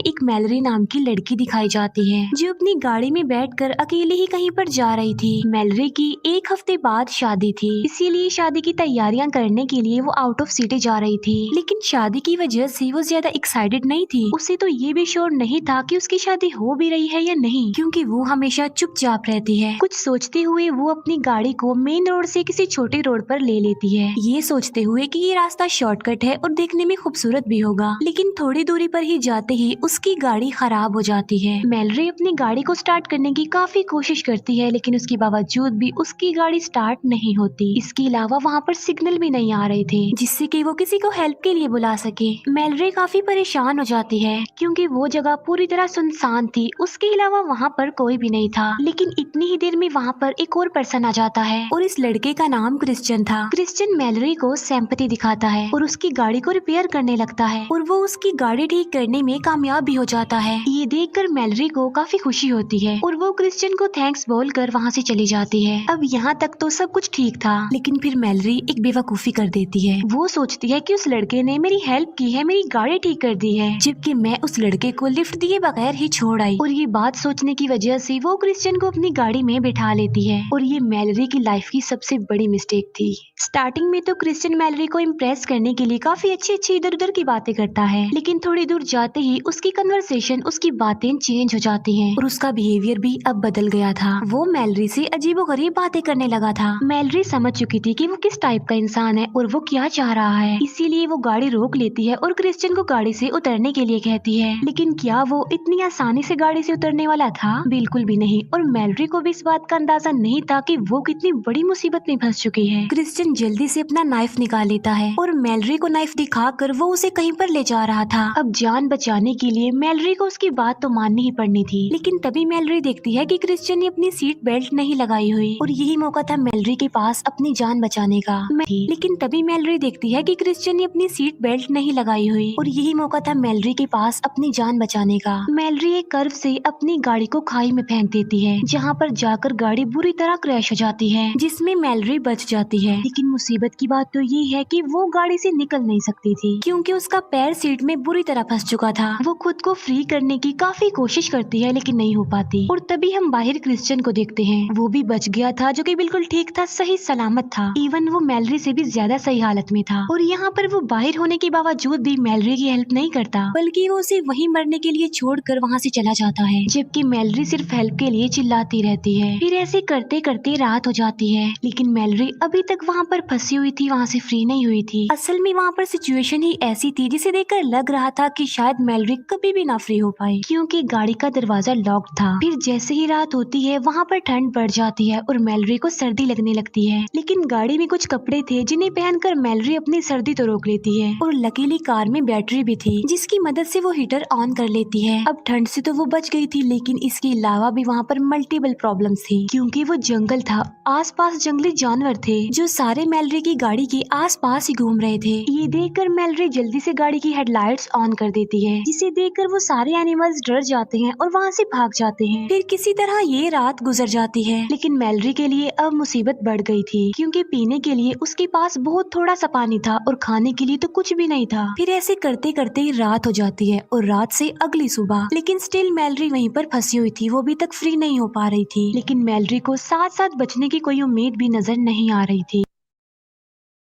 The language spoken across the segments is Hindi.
एक मैलरी नाम की लड़की दिखाई जाती है जो अपनी गाड़ी में बैठकर अकेले ही कहीं पर जा रही थी। मैलरी की एक हफ्ते बाद शादी थी, इसीलिए शादी की तैयारियां करने के लिए वो आउट ऑफ सिटी जा रही थी। लेकिन शादी की वजह से वो ज्यादा एक्साइटेड नहीं थी। उसे तो ये भी श्योर नहीं था कि उसकी शादी हो भी रही है या नहीं, क्योंकि वो हमेशा चुपचाप रहती है। कुछ सोचते हुए वो अपनी गाड़ी को मेन रोड से किसी छोटे रोड पर ले लेती है, ये सोचते हुए कि ये रास्ता शॉर्टकट है और देखने में खूबसूरत भी होगा। लेकिन थोड़ी दूरी पर ही जाते ही उसकी गाड़ी खराब हो जाती है। मैलरी अपनी गाड़ी को स्टार्ट करने की काफी कोशिश करती है, लेकिन उसके बावजूद भी उसकी गाड़ी स्टार्ट नहीं होती। इसके अलावा वहाँ पर सिग्नल भी नहीं आ रहे थे जिससे कि वो किसी को हेल्प के लिए बुला सके। मैलरी काफी परेशान हो जाती है क्योंकि वो जगह पूरी तरह सुनसान थी, उसके अलावा वहाँ पर कोई भी नहीं था। लेकिन इतनी ही देर में वहाँ पर एक और पर्सन आ जाता है और इस लड़के का नाम क्रिश्चियन था। क्रिश्चियन मैलरी को सिंपैथी दिखाता है और उसकी गाड़ी को रिपेयर करने लगता है और वो उसकी गाड़ी ठीक करने में कामयाब भी हो जाता है। ये देखकर मैलरी को काफी खुशी होती है और वो क्रिश्चियन को थैंक्स बोलकर वहाँ से चली जाती है। अब यहाँ तक तो सब कुछ ठीक था, लेकिन फिर मैलरी एक बेवकूफी कर देती है। वो सोचती है कि उस लड़के ने मेरी हेल्प की है, मेरी गाड़ी ठीक कर दी है, जबकि मैं उस लड़के को लिफ्ट दिए बगैर ही छोड़ आई। और ये बात सोचने की वजह से वो क्रिश्चियन को अपनी गाड़ी में बिठा लेती है और ये मैलरी की लाइफ की सबसे बड़ी मिस्टेक थी। स्टार्टिंग में तो क्रिश्चियन मैलरी को इम्प्रेस करने के लिए काफी अच्छी इधर उधर की बातें करता है, लेकिन थोड़ी दूर जाते ही उसकी कन्वर्सेशन, उसकी बातें चेंज हो जाती हैं और उसका बिहेवियर भी अब बदल गया था। वो मैलरी से अजीबोगरीब बातें करने लगा था। मैलरी समझ चुकी थी कि वो किस टाइप का इंसान है और वो क्या चाह रहा है, इसीलिए वो गाड़ी रोक लेती है और क्रिश्चियन को गाड़ी से उतरने के लिए कहती है। लेकिन क्या वो इतनी आसानी से गाड़ी से उतरने वाला था? बिल्कुल भी नहीं। और मैलरी को भी इस बात का अंदाजा नहीं था कि वो कितनी बड़ी मुसीबत में फंस चुकी है। क्रिश्चियन जल्दी से अपना नाइफ निकाल लेता है और मैलरी को नाइफ दिखाकर वो उसे कहीं पर ले जा रहा था। अब जान बचाने के लिए मैलरी को उसकी बात तो माननी ही पड़नी थी। लेकिन तभी मैलरी देखती है कि क्रिश्चियन ने अपनी सीट बेल्ट नहीं लगाई हुई और यही मौका था मैलरी के पास अपनी जान बचाने का। लेकिन तभी मैलरी देखती है कि क्रिश्चियन ने अपनी सीट बेल्ट नहीं लगाई हुई और यही मौका था मैलरी के पास अपनी जान बचाने का। मैलरी एक कर्व से अपनी गाड़ी को खाई में फेंक देती है, जहाँ पर जाकर गाड़ी बुरी तरह क्रैश हो जाती है, जिसमें मैलरी बच जाती है। लेकिन मुसीबत की बात तो ये है कि वो गाड़ी से निकल नहीं सकती थी क्योंकि उसका पैर सीट में बुरी तरह फंस चुका था। वो खुद को फ्री करने की काफी कोशिश करती है लेकिन नहीं हो पाती। और तभी हम बाहर क्रिश्चियन को देखते हैं, वो भी बच गया था, जो कि बिल्कुल ठीक था, सही सलामत था। इवन वो मैलरी से भी ज्यादा सही हालत में था। और यहाँ पर वो बाहर होने के बावजूद भी मैलरी की हेल्प नहीं करता, बल्कि वो उसे वहीं मरने के लिए छोड़कर वहाँ से चला जाता है, जबकि मैलरी सिर्फ हेल्प के लिए चिल्लाती रहती है। फिर ऐसे करते करते रात हो जाती है, लेकिन मैलरी अभी तक वहाँ पर फंसी हुई थी, वहाँ से फ्री नहीं हुई थी। असल में वहाँ पर सिचुएशन ही ऐसी थी जिसे देखकर लग रहा था कि शायद मैलरी कभी भी ना फ्री हो पाए, क्योंकि गाड़ी का दरवाजा लॉक था। फिर जैसे ही रात होती है वहाँ पर ठंड बढ़ जाती है और मैलरी को सर्दी लगने लगती है। लेकिन गाड़ी में कुछ कपड़े थे जिन्हें पहनकर मैलरी अपनी सर्दी तो रोक लेती है और लकीली कार में बैटरी भी थी जिसकी मदद से वो हीटर ऑन कर लेती है। अब ठंड से तो वो बच गई थी, लेकिन इसके अलावा भी वहाँ पर मल्टीपल प्रॉब्लम्स थी, क्योंकि वो जंगल था, आसपास जंगली जानवर थे जो सारे मैलरी की गाड़ी के आसपास ही घूम रहे थे। ये देखकर मैलरी जल्दी से गाड़ी की हेडलाइट्स ऑन कर देती है, जिसे देखकर वो सारे एनिमल्स डर जाते हैं और वहाँ से भाग जाते हैं। फिर किसी तरह ये रात गुजर जाती है, लेकिन मैलरी के लिए अब मुसीबत बढ़ गई थी, क्योंकि पीने के लिए उसके पास बहुत थोड़ा सा पानी था और खाने के लिए तो कुछ भी नहीं था। फिर ऐसे करते करते रात हो जाती है और रात से अगली सुबह, लेकिन स्टिल मैलरी वहीं पर फंसी हुई थी, वो अभी तक फ्री नहीं हो पा रही थी। लेकिन मैलरी को साथ साथ बचने की कोई उम्मीद भी नजर नहीं आ रही थी।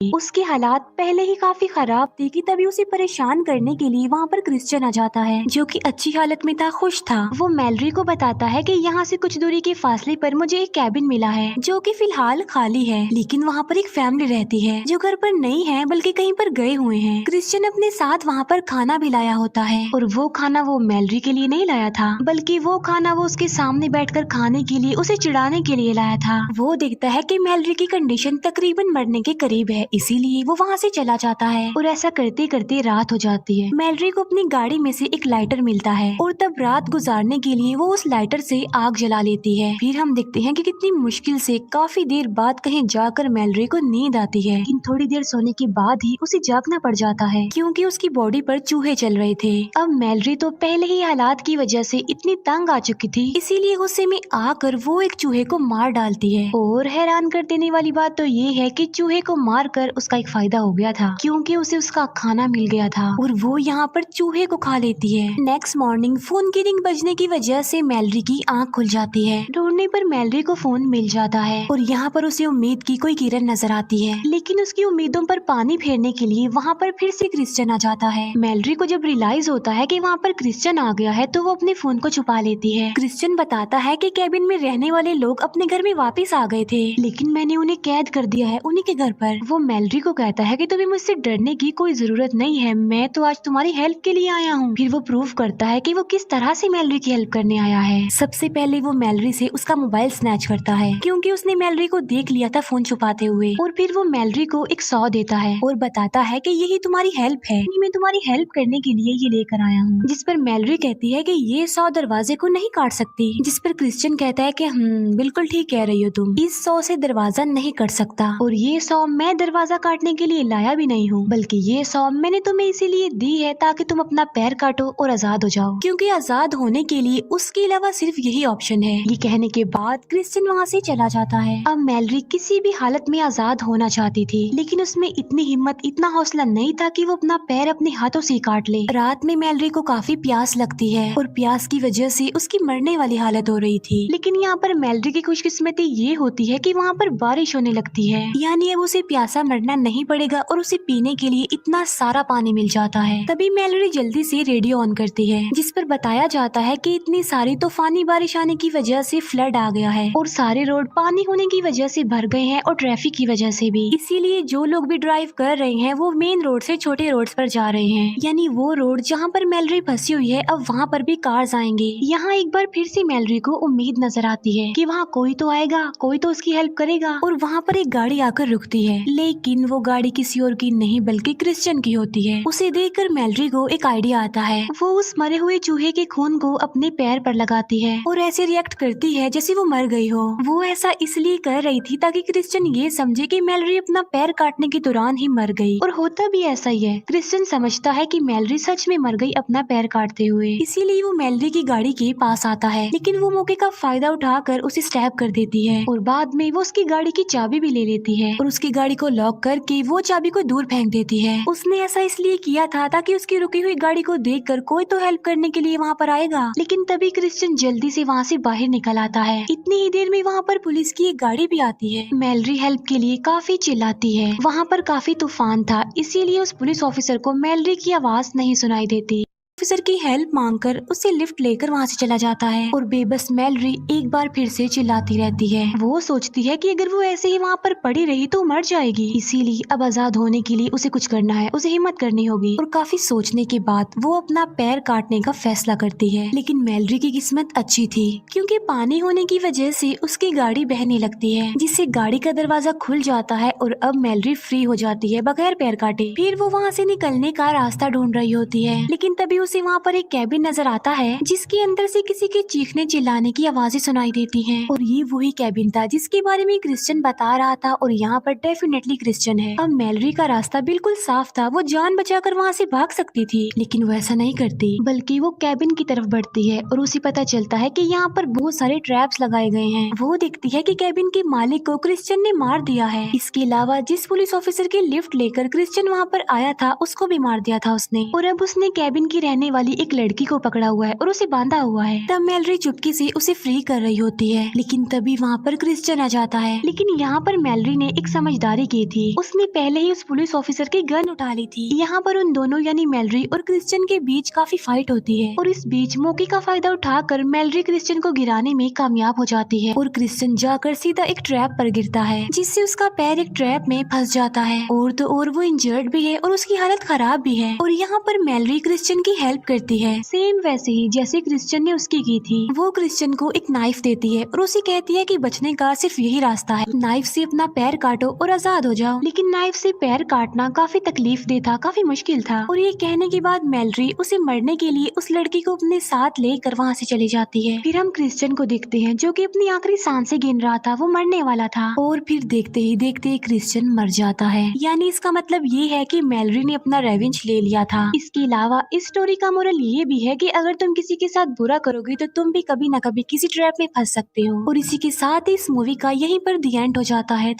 उसके हालात पहले ही काफी खराब थे कि तभी उसे परेशान करने के लिए वहाँ पर क्रिश्चियन आ जाता है, जो कि अच्छी हालत में था, खुश था। वो मैलरी को बताता है कि यहाँ से कुछ दूरी के फासले पर मुझे एक कैबिन मिला है जो कि फिलहाल खाली है, लेकिन वहाँ पर एक फैमिली रहती है जो घर पर नहीं है बल्कि कहीं पर गए हुए हैं। क्रिश्चियन अपने साथ वहाँ पर खाना भी लाया होता है और वो खाना वो मैलरी के लिए नहीं लाया था, बल्कि वो खाना वो उसके सामने बैठकर खाने के लिए, उसे चिढ़ाने के लिए लाया था। वो देखता है कि मैलरी की कंडीशन तकरीबन मरने के करीब है, इसीलिए वो वहाँ से चला जाता है और ऐसा करते करते रात हो जाती है। मैलरी को अपनी गाड़ी में से एक लाइटर मिलता है और तब रात गुजारने के लिए वो उस लाइटर से आग जला लेती है। फिर हम देखते हैं कि कितनी मुश्किल से काफी देर बाद कहीं जाकर मैलरी को नींद आती है, लेकिन थोड़ी देर सोने के बाद ही उसे जागना पड़ जाता है क्योंकि उसकी बॉडी पर चूहे चल रहे थे। अब मैलरी तो पहले ही हालात की वजह से इतनी तंग आ चुकी थी, इसीलिए गुस्से में आकर वो एक चूहे को मार डालती है। और हैरान कर देने वाली बात तो ये है कि चूहे को मार कर पर उसका एक फायदा हो गया था, क्योंकि उसे उसका खाना मिल गया था और वो यहाँ पर चूहे को खा लेती है। नेक्स्ट मॉर्निंग फोन की रिंग बजने की वजह से मैलरी की आंख खुल जाती है। ढूंढने पर मैलरी को फोन मिल जाता है और यहाँ पर उसे उम्मीद की कोई किरण नजर आती है, लेकिन उसकी उम्मीदों पर पानी फेरने के लिए वहाँ पर फिर से क्रिश्चियन आ जाता है। मैलरी को जब रियलाइज होता है कि वहाँ पर क्रिश्चियन आ गया है तो वो अपने फोन को छुपा लेती है। क्रिश्चियन बताता है कि कैबिन में रहने वाले लोग अपने घर में वापस आ गए थे, लेकिन मैंने उन्हें कैद कर दिया है उन्हीं के घर पर। वो मैलरी को कहता है कि तुम्हें मुझसे डरने की कोई जरूरत नहीं है, मैं तो आज तुम्हारी हेल्प के लिए आया हूँ। फिर वो प्रूव करता है कि वो किस तरह से मैलरी की हेल्प करने आया है। सबसे पहले वो मैलरी से उसका मोबाइल स्नैच करता है, क्योंकि उसने मैलरी को देख लिया था फोन छुपाते हुए। और फिर वो मैलरी को एक 100 देता है और बताता है कि यही तुम्हारी हेल्प है, मैं तुम्हारी हेल्प करने के लिए ये लेकर आया हूँ। जिस पर मैलरी कहती है कि ये 100 दरवाजे को नहीं काट सकती। जिस पर क्रिश्चियन कहता है कि बिल्कुल ठीक कह रही हो तुम, इस 100 से दरवाजा नहीं कट सकता और ये 100 मैं दरवाजा काटने के लिए लाया भी नहीं हूँ, बल्कि ये 100 मैंने तुम्हें इसीलिए दी है ताकि तुम अपना पैर काटो और आजाद हो जाओ, क्योंकि आजाद होने के लिए उसके अलावा सिर्फ यही ऑप्शन है। ये कहने के बाद क्रिश्चियन वहाँ से चला जाता है। अब मैलरी किसी भी हालत में आजाद होना चाहती थी, लेकिन उसमें इतनी हिम्मत, इतना हौसला नहीं था कि वो अपना पैर अपने हाथों से काट ले। रात में मैलरी को काफी प्यास लगती है और प्यास की वजह से उसकी मरने वाली हालत हो रही थी, लेकिन यहाँ पर मैलरी की खुशकिस्मती ये होती है कि वहाँ पर बारिश होने लगती है, यानी अब उसे प्यासा मरना नहीं पड़ेगा और उसे पीने के लिए इतना सारा पानी मिल जाता है। तभी मैलरी जल्दी से रेडियो ऑन करती है, जिस पर बताया जाता है कि इतनी सारी तूफानी बारिश आने की वजह से फ्लड आ गया है और सारे रोड पानी होने की वजह से भर गए हैं और ट्रैफिक की वजह से भी। इसीलिए जो लोग भी ड्राइव कर रहे हैं वो मेन रोड से छोटे रोड पर जा रहे हैं, यानी वो रोड जहाँ पर मैलरी फंसी हुई है अब वहाँ पर भी कार्स आएंगे। यहाँ एक बार फिर से मैलरी को उम्मीद नजर आती है कि वहाँ कोई तो आएगा, कोई तो उसकी हेल्प करेगा, और वहाँ पर एक गाड़ी आकर रुकती है, लेकिन वो गाड़ी किसी और की नहीं बल्कि क्रिश्चियन की होती है। उसे देखकर मैलरी को एक आइडिया आता है। वो उस मरे हुए चूहे के खून को अपने पैर पर लगाती है और ऐसे रिएक्ट करती है जैसे वो मर गई हो। वो ऐसा इसलिए कर रही थी ताकि क्रिश्चियन ये समझे कि मैलरी अपना पैर काटने के दौरान ही मर गई, और होता भी ऐसा ही है। क्रिश्चियन समझता है कि मैलरी सच में मर गई अपना पैर काटते हुए, इसीलिए वो मैलरी की गाड़ी के पास आता है, लेकिन वो मौके का फायदा उठाकर उसे स्टैब कर देती है और बाद में वो उसकी गाड़ी की चाबी भी ले लेती है और उसकी गाड़ी को लॉक करके वो चाबी को दूर फेंक देती है। उसने ऐसा इसलिए किया था ताकि उसकी रुकी हुई गाड़ी को देखकर कोई तो हेल्प करने के लिए वहाँ पर आएगा, लेकिन तभी क्रिश्चियन जल्दी से वहाँ से बाहर निकल आता है। इतनी ही देर में वहाँ पर पुलिस की एक गाड़ी भी आती है। मैलरी हेल्प के लिए काफी चिल्लाती है। वहाँ पर काफी तूफान था, इसीलिए उस पुलिस ऑफिसर को मैलरी की आवाज नहीं सुनाई देती। ऑफिसर की हेल्प मांगकर उसे लिफ्ट लेकर वहाँ से चला जाता है और बेबस मैलरी एक बार फिर से चिल्लाती रहती है। वो सोचती है कि अगर वो ऐसे ही वहाँ पर पड़ी रही तो मर जाएगी, इसीलिए अब आजाद होने के लिए उसे कुछ करना है, उसे हिम्मत करनी होगी। और काफी सोचने के बाद वो अपना पैर काटने का फैसला करती है। लेकिन मैलरी की किस्मत अच्छी थी, क्योंकि पानी होने की वजह से उसकी गाड़ी बहने लगती है, जिससे गाड़ी का दरवाजा खुल जाता है और अब मैलरी फ्री हो जाती है बगैर पैर काटे। फिर वो वहाँ से निकलने का रास्ता ढूंढ रही होती है, लेकिन तभी उसे वहाँ पर एक कैबिन नजर आता है जिसके अंदर से किसी के चीखने चिल्लाने की आवाजें सुनाई देती हैं। और ये वही कैबिन था जिसके बारे में क्रिश्चियन बता रहा था, और यहाँ पर डेफिनेटली क्रिश्चियन है। अब मैलरी का रास्ता बिल्कुल साफ था, वो जान बचाकर वहाँ से भाग सकती थी, लेकिन वो ऐसा नहीं करती, बल्कि वो कैबिन की तरफ बढ़ती है और उसे पता चलता है कि यहाँ पर बहुत सारे ट्रैप्स लगाए गए हैं। वो देखती है कि कैबिन के मालिक को क्रिश्चियन ने मार दिया है। इसके अलावा जिस पुलिस ऑफिसर की लिफ्ट लेकर क्रिश्चियन वहाँ पर आया था उसको भी मार दिया था उसने, और अब उसने कैबिन की रहने वाली एक लड़की को पकड़ा हुआ है और उसे बांधा हुआ है। तब मैलरी चुपके से उसे फ्री कर रही होती है, लेकिन तभी वहाँ पर क्रिश्चियन आ जाता है। लेकिन यहाँ पर मैलरी ने एक समझदारी की थी, उसने पहले ही उस पुलिस ऑफिसर की गन उठा ली थी। यहाँ पर उन दोनों यानी मैलरी और क्रिश्चियन के बीच काफी फाइट होती है, और इस बीच मौके का फायदा उठाकर मैलरी क्रिश्चियन को गिराने में कामयाब हो जाती है और क्रिश्चियन जाकर सीधा एक ट्रैप पर गिरता है, जिससे उसका पैर एक ट्रैप में फंस जाता है। और तो और वो इंजर्ड भी है और उसकी हालत खराब भी है। और यहाँ पर मैलरी क्रिश्चियन की हेल्प करती है, सेम वैसे ही जैसे क्रिश्चियन ने उसकी की थी। वो क्रिश्चियन को एक नाइफ देती है और उसे कहती है कि बचने का सिर्फ यही रास्ता है, नाइफ से अपना पैर काटो और आजाद हो जाओ। लेकिन नाइफ से पैर काटना काफी तकलीफ दे था, काफी मुश्किल था। और ये कहने के बाद मैलरी उसे मरने के लिए उस लड़की को अपने साथ लेकर वहाँ से चली जाती है। फिर हम क्रिश्चियन को देखते हैं जो कि अपनी आखिरी सांसें गिन रहा था, वो मरने वाला था। और फिर देखते ही देखते क्रिश्चियन मर जाता है। यानी इसका मतलब ये है कि मैलरी ने अपना रेवेंज ले लिया था। इसके अलावा इस स्टोरी का मोरल ये भी है कि अगर तुम किसी के साथ बुरा करोगे तो तुम भी कभी न कभी किसी ट्रैप में फंस सकते हो। और इसी के साथ इस मूवी का यहीं पर दी एंड हो जाता है।